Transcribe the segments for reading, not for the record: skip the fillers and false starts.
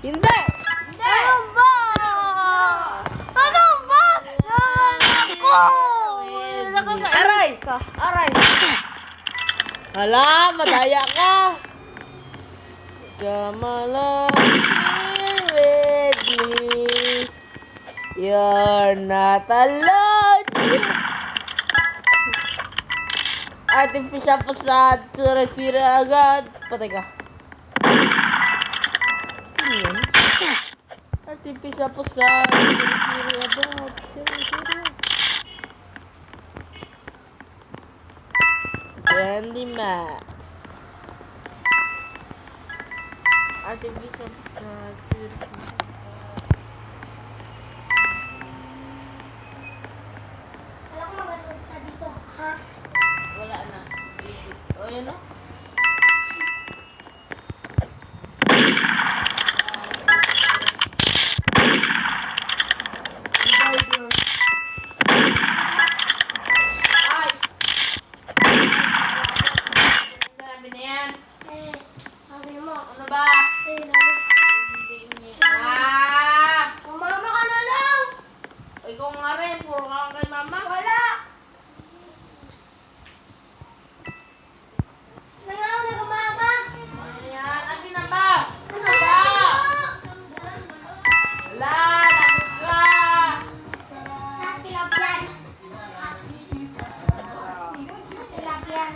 Hindi! Hindi! Ano ba? Ano ba? Ako! Aray! Aray! Hala, madaya ka! Come along here with me. You're not alone. Artificial facade, surefira agad. Patay ka. Sino yun? Artificial facade, surefira agad. Surefira. Randy Max. Artificial facade, surefira. Wala ko maganood ka dito, ha? Wala na. O, yun na. Ay! Sabi na yan. Eh, sabi mo. Ano ba? Eh, sabi. Hindi niya. Ah! Umama ka na lang! O, ikaw nga rin. Puro ka kay mama. Wala! Naraw na umama! Ano yan? Ano na ba? Ano ba? Wala! Lagot ka! Sa tilapyan. Tilapyan.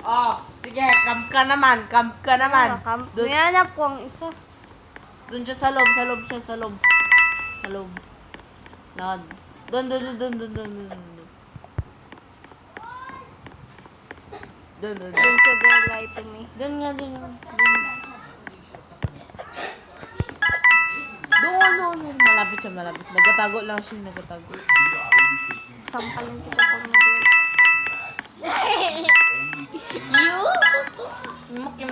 Oh, sige. Camp ka naman. Camp ka naman. Doon, May hanap ko ang isa. doon siya sa loob. Sa loob siya. Sa loob. Sa loob. Lakad. Doon. Doon. Don't you dare lie to me. Doon nga. Doon. Malapit siya. Nagatago lang siya. Nagatago. Sampalin kita pag mag-lie. You? Maki.